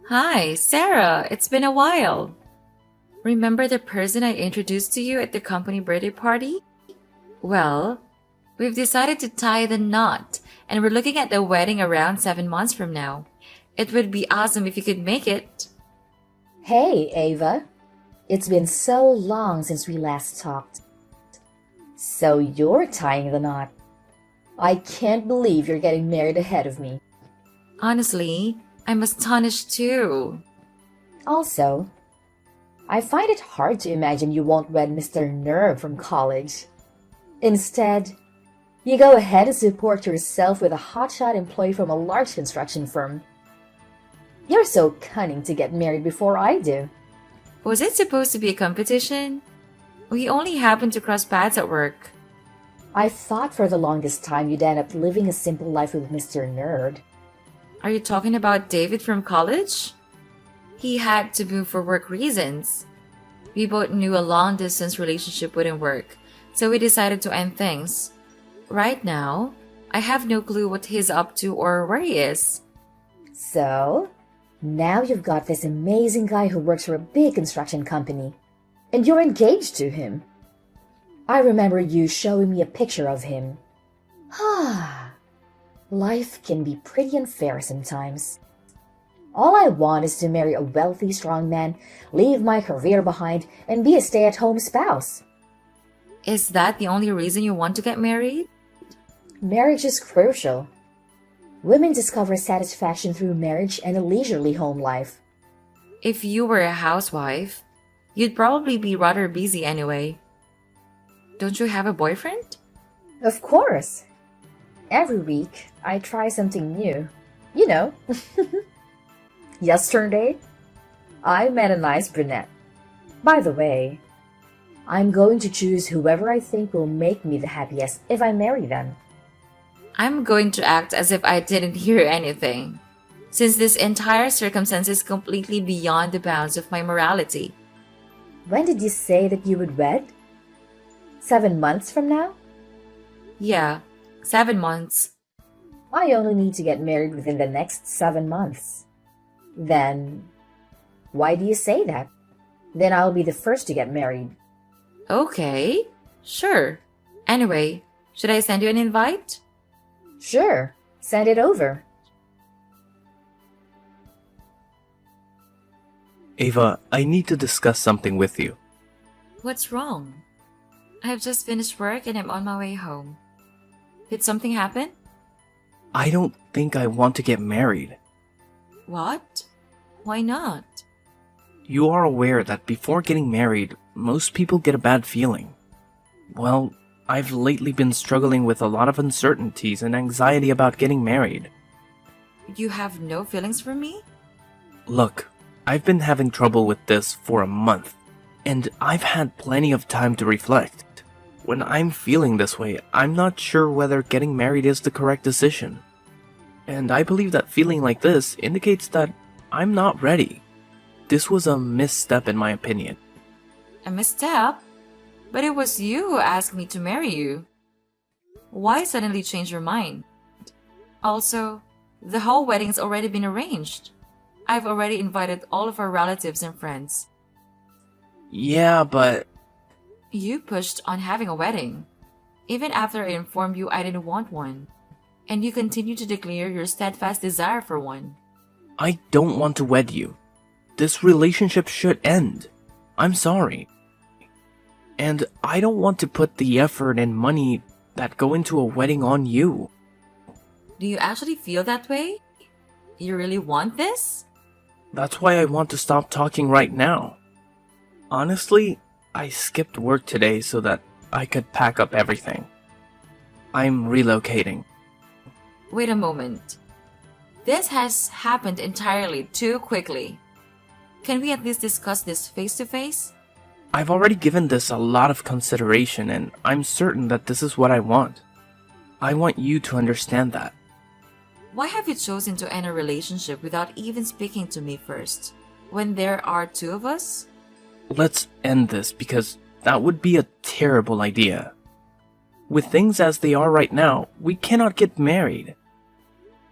Hi, Sarah. It's been a while. Remember the person I introduced to you at the company birthday party? Well, we've decided to tie the knot, and we're looking at the wedding around 7 months from now. It would be awesome if you could make it. Hey, Ava. It's been so long since we last talked. So you're tying the knot. I can't believe you're getting married ahead of me. Honestly, I'm astonished too. Also, I find it hard to imagine you won't wed Mr. Nerve from college. Instead, you go ahead and support yourself with a hotshot employee from a large construction firm. You're so cunning to get married before I do. Was it supposed to be a competition? We only happened to cross paths at work. I thought for the longest time you'd end up living a simple life with Mr. Nerd. Are you talking about David from college? He had to move for work reasons. We both knew a long distance relationship wouldn't work, so we decided to end things. Right now, I have no clue what he's up to or where he is. So, now you've got this amazing guy who works for a big construction company, and you're engaged to him. I remember you showing me a picture of him. Ah, life can be pretty unfair sometimes. All I want is to marry a wealthy, strong man, leave my career behind, and be a stay-at-home spouse. Is that the only reason you want to get married? Marriage is crucial. Women discover satisfaction through marriage and a leisurely home life. If you were a housewife, you'd probably be rather busy anyway. Don't you have a boyfriend? Of course. Every week, I try something new. You know. Yesterday, I met a nice brunette. By the way, I'm going to choose whoever I think will make me the happiest if I marry them. I'm going to act as if I didn't hear anything, since this entire circumstance is completely beyond the bounds of my morality. When did you say that you would wed? 7 months from now? Yeah, 7 months. I only need to get married within the next 7 months. Then, why do you say that? Then I'll be the first to get married. Okay, sure. Anyway, should I send you an invite? Sure, send it over. Ava, I need to discuss something with you. What's wrong? I have just finished work and I'm on my way home. Did something happen? I don't think I want to get married. What? Why not? You are aware that before getting married, most people get a bad feeling. Well, I've lately been struggling with a lot of uncertainties and anxiety about getting married. You have no feelings for me? Look, I've been having trouble with this for a month, and I've had plenty of time to reflect. When I'm feeling this way, I'm not sure whether getting married is the correct decision. And I believe that feeling like this indicates that I'm not ready. This was a misstep in my opinion. A misstep? But it was you who asked me to marry you. Why suddenly change your mind? Also, the whole wedding's already been arranged. I've already invited all of our relatives and friends. Yeah, but You pushed on having a wedding, even after I informed you I didn't want one, and you continue to declare your steadfast desire for one. I don't want to wed you. This relationship should end. I'm sorry. And I don't want to put the effort and money that go into a wedding on you. Do you actually feel that way? You really want this? That's why I want to stop talking right now. Honestly, I skipped work today so that I could pack up everything. I'm relocating. Wait a moment. This has happened entirely too quickly. Can we at least discuss this face to face? I've already given this a lot of consideration and I'm certain that this is what I want. I want you to understand that. Why have you chosen to end a relationship without even speaking to me first, when there are two of us? Let's end this because that would be a terrible idea. With things as they are right now, we cannot get married.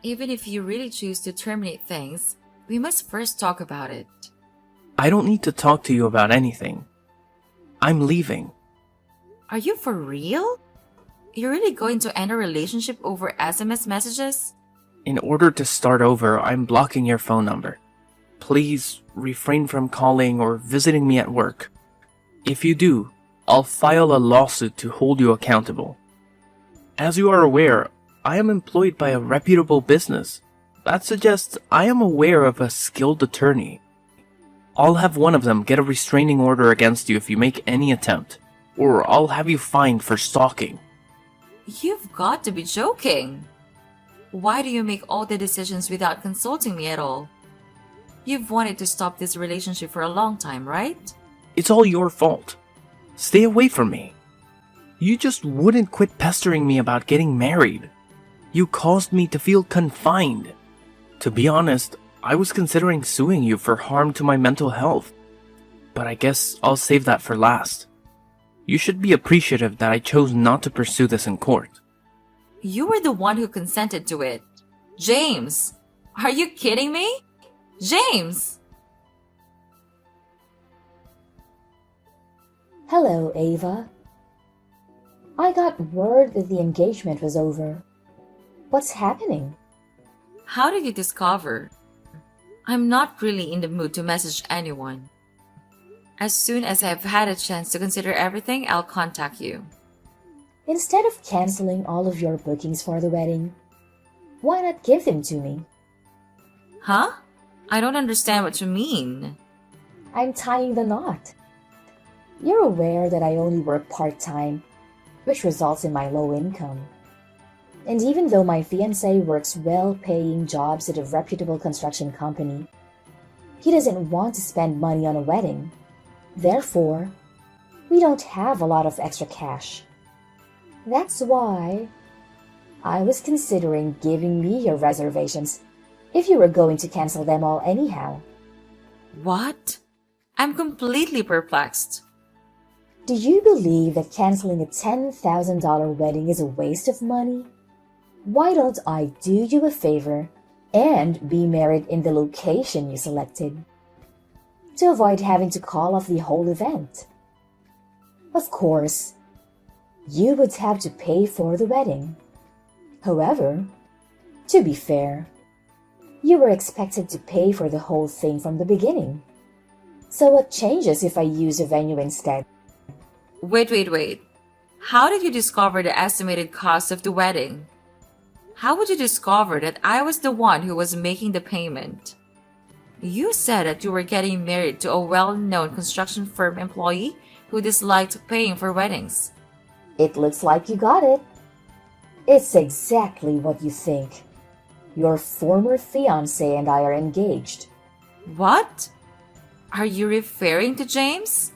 Even if you really choose to terminate things, We must first talk about it. I don't need to talk to you about anything. I'm leaving. Are you for real? You're really going to end a relationship over SMS messages? In order to start over, I'm blocking your phone number. Please refrain from calling or visiting me at work. If you do, I'll file a lawsuit to hold you accountable. As you are aware, I am employed by a reputable business. That suggests I am aware of a skilled attorney. I'll have one of them get a restraining order against you if you make any attempt, or I'll have you fined for stalking. You've got to be joking. Why do you make all the decisions without consulting me at all? You've wanted to stop this relationship for a long time, right? It's all your fault. Stay away from me. You just wouldn't quit pestering me about getting married. You caused me to feel confined. To be honest, I was considering suing you for harm to my mental health. But I guess I'll save that for last. You should be appreciative that I chose not to pursue this in court. You were the one who consented to it. James! Are you kidding me? James! Hello, Ava. I got word that the engagement was over. What's happening? How did you discover? I'm not really in the mood to message anyone. As soon as I've had a chance to consider everything, I'll contact you. Instead of canceling all of your bookings for the wedding, why not give them to me? Huh? I don't understand what you mean. I'm tying the knot. You're aware that I only work part-time, which results in my low income. And even though my fiancé works well-paying jobs at a reputable construction company, he doesn't want to spend money on a wedding. Therefore, we don't have a lot of extra cash. That's why I was considering giving me your reservations if you were going to cancel them all anyhow. What? I'm completely perplexed. Do you believe that canceling a $10,000 wedding is a waste of money? Why don't I do you a favor and be married in the location you selected to avoid having to call off the whole event? Of course, you would have to pay for the wedding. However, to be fair, you were expected to pay for the whole thing from the beginning. So what changes if I use a venue instead? Wait. How did you discover the estimated cost of the wedding? How would you discover that I was the one who was making the payment? You said that you were getting married to a well-known construction firm employee who disliked paying for weddings. It looks like you got it. It's exactly what you think. Your former fiancé and I are engaged. What? Are you referring to James?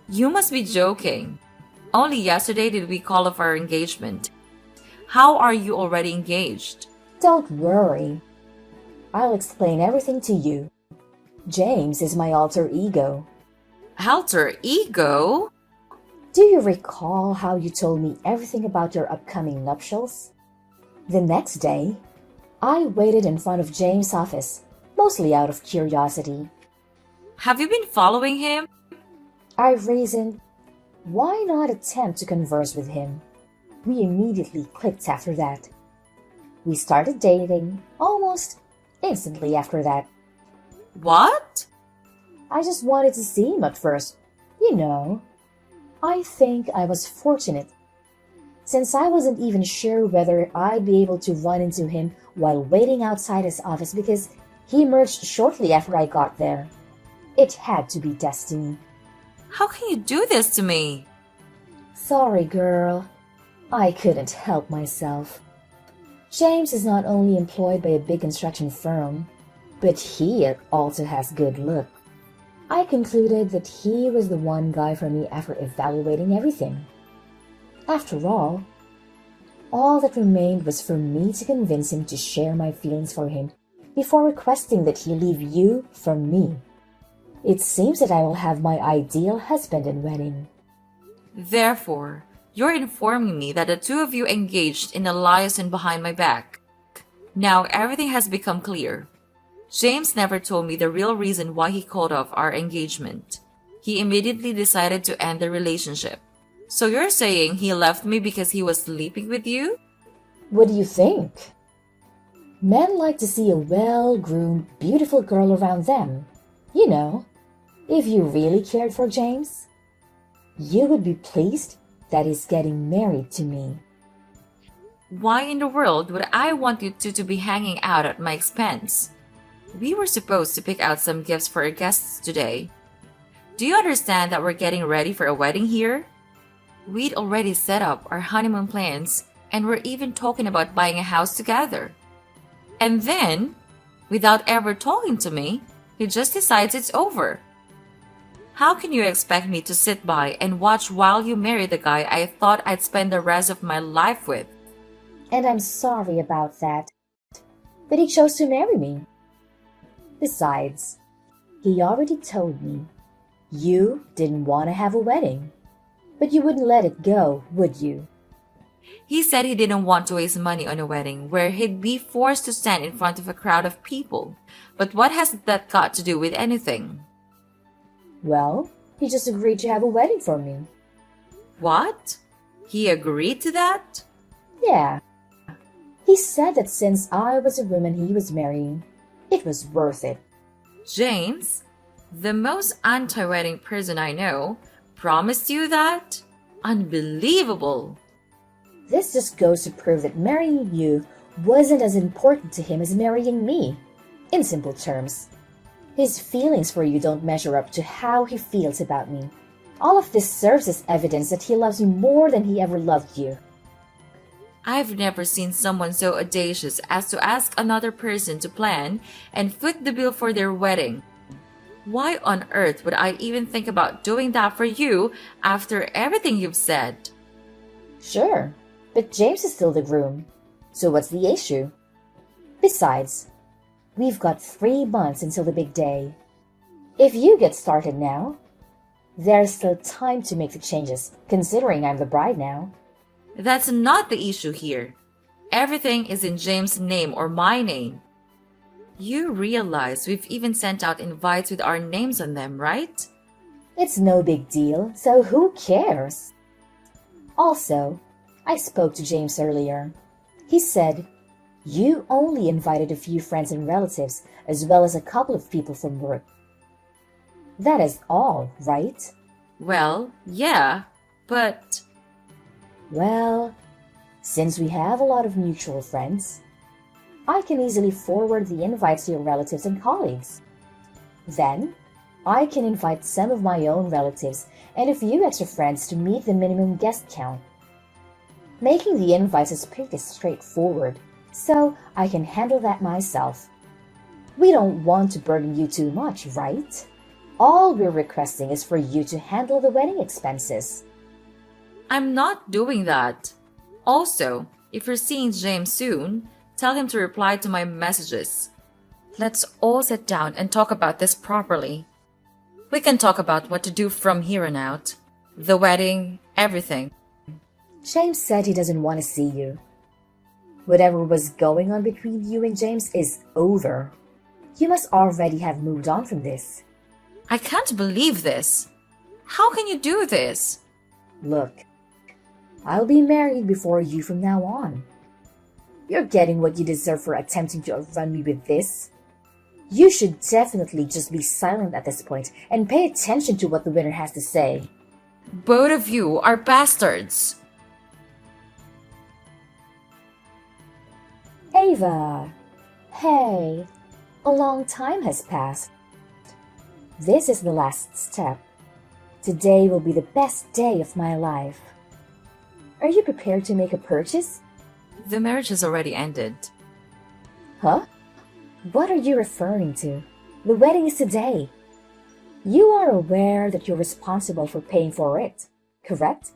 You must be joking. Only yesterday did we call off our engagement. How are you already engaged? Don't worry. I'll explain everything to you. James is my alter ego. Alter ego? Do you recall how you told me everything about your upcoming nuptials? The next day, I waited in front of James' office, mostly out of curiosity. Have you been following him? I reasoned, why not attempt to converse with him? We immediately clicked after that. We started dating almost instantly after that. What? I just wanted to see him at first. You know, I think I was fortunate, since I wasn't even sure whether I'd be able to run into him while waiting outside his office because he emerged shortly after I got there. It had to be destiny. How can you do this to me? Sorry, girl. I couldn't help myself. James is not only employed by a big construction firm, but he also has good luck. I concluded that he was the one guy for me after evaluating everything. After all that remained was for me to convince him to share my feelings for him before requesting that he leave you for me. It seems that I will have my ideal husband and wedding. Therefore, you're informing me that the two of you engaged in a liaison behind my back. Now everything has become clear. James never told me the real reason why he called off our engagement. He immediately decided to end the relationship. So you're saying he left me because he was sleeping with you? What do you think? Men like to see a well-groomed, beautiful girl around them. You know, if you really cared for James, you would be pleased that he's getting married to me. Why in the world would I want you two to be hanging out at my expense? We were supposed to pick out some gifts for our guests today. Do you understand that we're getting ready for a wedding here? We'd already set up our honeymoon plans and we're even talking about buying a house together. And then, without ever talking to me, he just decides it's over. How can you expect me to sit by and watch while you marry the guy I thought I'd spend the rest of my life with? And I'm sorry about that. But he chose to marry me. Besides, he already told me you didn't want to have a wedding. But you wouldn't let it go, would you? He said he didn't want to waste money on a wedding where he'd be forced to stand in front of a crowd of people. But what has that got to do with anything? Well, he just agreed to have a wedding for me. What? He agreed to that? Yeah. He said that since I was a woman he was marrying, it was worth it. James, the most anti-wedding person I know, promised you that? Unbelievable! This just goes to prove that marrying you wasn't as important to him as marrying me. In simple terms, his feelings for you don't measure up to how he feels about me. All of this serves as evidence that he loves me more than he ever loved you. I've never seen someone so audacious as to ask another person to plan and foot the bill for their wedding. Why on earth would I even think about doing that for you after everything you've said? Sure, but James is still the groom. So what's the issue? Besides, we've got 3 months until the big day. If you get started now, there's still time to make the changes, considering I'm the bride now. That's not the issue here. Everything is in James' name or my name. You realize we've even sent out invites with our names on them, right? It's no big deal, so who cares? Also, I spoke to James earlier. He said, you only invited a few friends and relatives, as well as a couple of people from work. That is all, right? Well, yeah, but... Well, since we have a lot of mutual friends, I can easily forward the invites to your relatives and colleagues. Then, I can invite some of my own relatives and a few extra friends to meet the minimum guest count. Making the invites is pretty straightforward, so I can handle that myself. We don't want to burden you too much, right? All we're requesting is for you to handle the wedding expenses. I'm not doing that. Also, if you're seeing James soon, tell him to reply to my messages. Let's all sit down and talk about this properly. We can talk about what to do from here on out. The wedding, everything. James said he doesn't want to see you. Whatever was going on between you and James is over. You must already have moved on from this. I can't believe this. How can you do this? Look, I'll be married before you from now on. You're getting what you deserve for attempting to outrun me with this. You should definitely just be silent at this point and pay attention to what the winner has to say. Both of you are bastards. Ava! Hey! A long time has passed. This is the last step. Today will be the best day of my life. Are you prepared to make a purchase? The marriage has already ended. Huh? What are you referring to? The wedding is today. You are aware that you're responsible for paying for it, correct?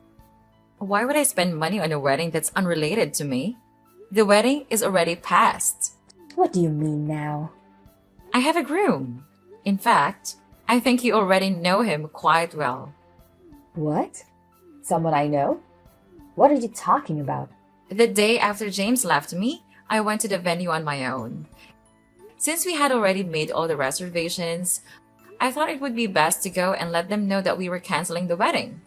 Why would I spend money on a wedding that's unrelated to me? The wedding is already past. What do you mean now? I have a groom. In fact, I think you already know him quite well. What? Someone I know? What are you talking about? The day after James left me, I went to the venue on my own. Since we had already made all the reservations, I thought it would be best to go and let them know that we were canceling the wedding.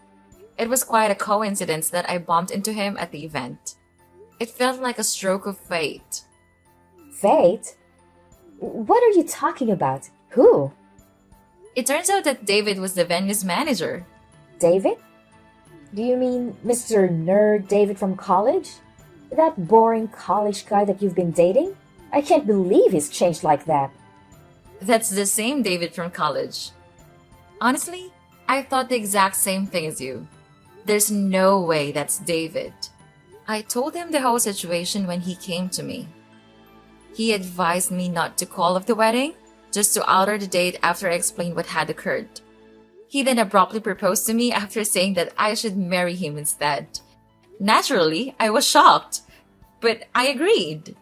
It was quite a coincidence that I bumped into him at the event. It felt like a stroke of fate. Fate? What are you talking about? Who? It turns out that David was the venue's manager. David? Do you mean Mr. Nerd David from college? That boring college guy that you've been dating? I can't believe he's changed like that. That's the same David from college. Honestly, I thought the exact same thing as you. There's no way that's David. I told him the whole situation when he came to me. He advised me not to call off the wedding, just to alter the date after I explained what had occurred. He then abruptly proposed to me after saying that I should marry him instead. Naturally, I was shocked, but I agreed.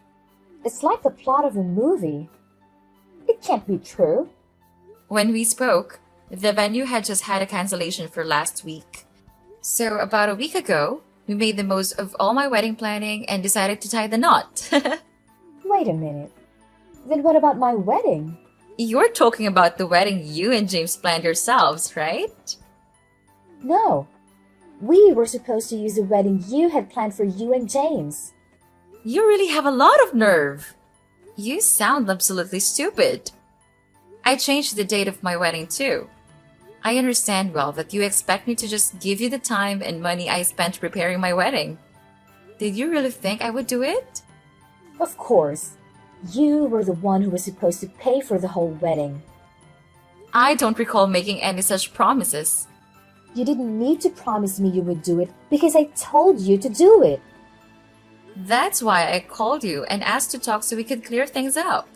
It's like the plot of a movie. It can't be true. When we spoke, the venue had just had a cancellation for last week. So about a week ago, we made the most of all my wedding planning and decided to tie the knot. Wait a minute. Then what about my wedding? You're talking about the wedding you and James planned yourselves, right? No. We were supposed to use the wedding you had planned for you and James. You really have a lot of nerve. You sound absolutely stupid. I changed the date of my wedding too. I understand well that you expect me to just give you the time and money I spent preparing my wedding. Did you really think I would do it? Of course. You were the one who was supposed to pay for the whole wedding. I don't recall making any such promises. You didn't need to promise me you would do it because I told you to do it. That's why I called you and asked to talk so we could clear things up.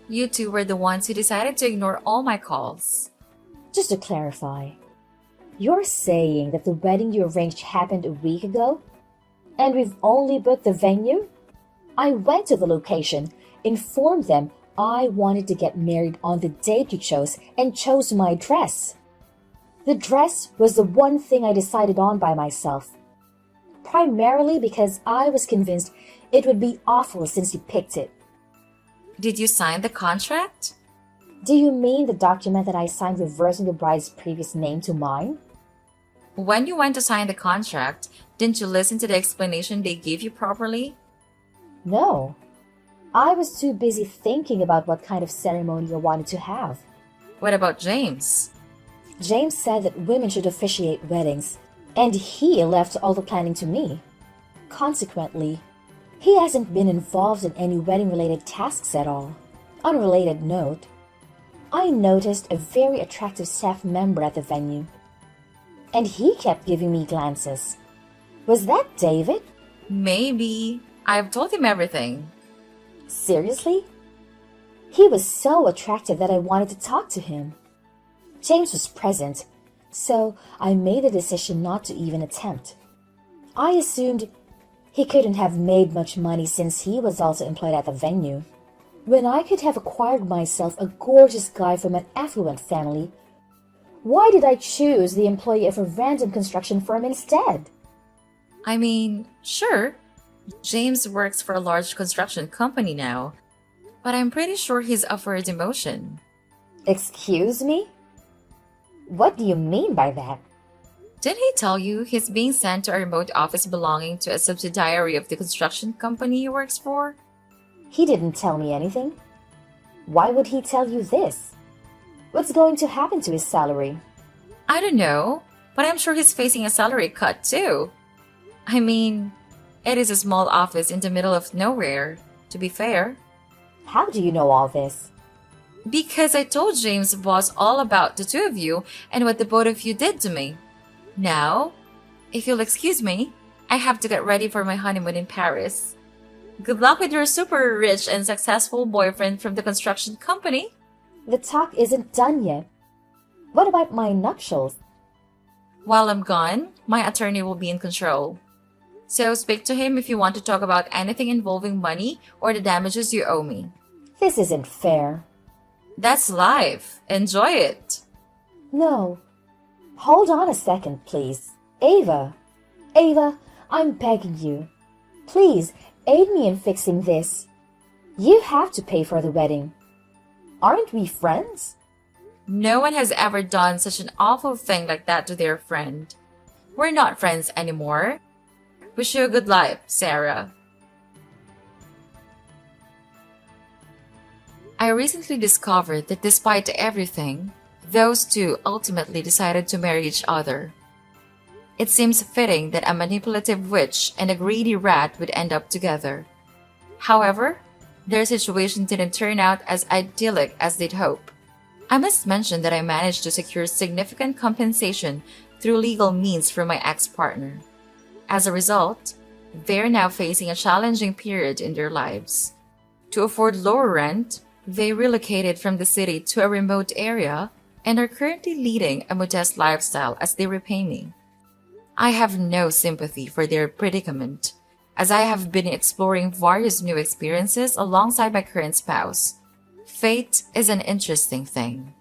You two were the ones who decided to ignore all my calls. Just to clarify, you're saying that the wedding you arranged happened a week ago? And we've only booked the venue? I went to the location, informed them I wanted to get married on the date you chose, and chose my dress. The dress was the one thing I decided on by myself. Primarily because I was convinced it would be awful since you picked it. Did you sign the contract? Do you mean the document that I signed reversing the bride's previous name to mine? When you went to sign the contract, didn't you listen to the explanation they gave you properly? No. I was too busy thinking about what kind of ceremony I wanted to have. What about James? James said that women should officiate weddings, and he left all the planning to me. Consequently, he hasn't been involved in any wedding-related tasks at all. On a related note, I noticed a very attractive staff member at the venue, and he kept giving me glances. Was that David? Maybe. I've told him everything. Seriously? He was so attractive that I wanted to talk to him. James was present, so I made the decision not to even attempt. I assumed he couldn't have made much money since he was also employed at the venue. When I could have acquired myself a gorgeous guy from an affluent family, why did I choose the employee of a random construction firm instead? I mean, sure, James works for a large construction company now, but I'm pretty sure he's up for a demotion. Excuse me? What do you mean by that? Didn't he tell you he's being sent to a remote office belonging to a subsidiary of the construction company he works for? He didn't tell me anything. Why would he tell you this? What's going to happen to his salary? I don't know, but I'm sure he's facing a salary cut too. I mean, it is a small office in the middle of nowhere, to be fair. How do you know all this? Because I told James' boss all about the two of you and what the both of you did to me. Now, if you'll excuse me, I have to get ready for my honeymoon in Paris. Good luck with your super rich and successful boyfriend from the construction company. The talk isn't done yet. What about my nuptials? While I'm gone, my attorney will be in control. So speak to him if you want to talk about anything involving money or the damages you owe me. This isn't fair. That's life. Enjoy it. No. Hold on a second, please. Ava, I'm begging you. Please, aid me in fixing this. You have to pay for the wedding. Aren't we friends? No one has ever done such an awful thing like that to their friend. We're not friends anymore. Wish you a good life, Sarah. I recently discovered that despite everything, those two ultimately decided to marry each other. It seems fitting that a manipulative witch and a greedy rat would end up together. However, their situation didn't turn out as idyllic as they'd hope. I must mention that I managed to secure significant compensation through legal means from my ex-partner. As a result, they're now facing a challenging period in their lives. To afford lower rent, they relocated from the city to a remote area and are currently leading a modest lifestyle as they repay me. I have no sympathy for their predicament, as I have been exploring various new experiences alongside my current spouse. Fate is an interesting thing.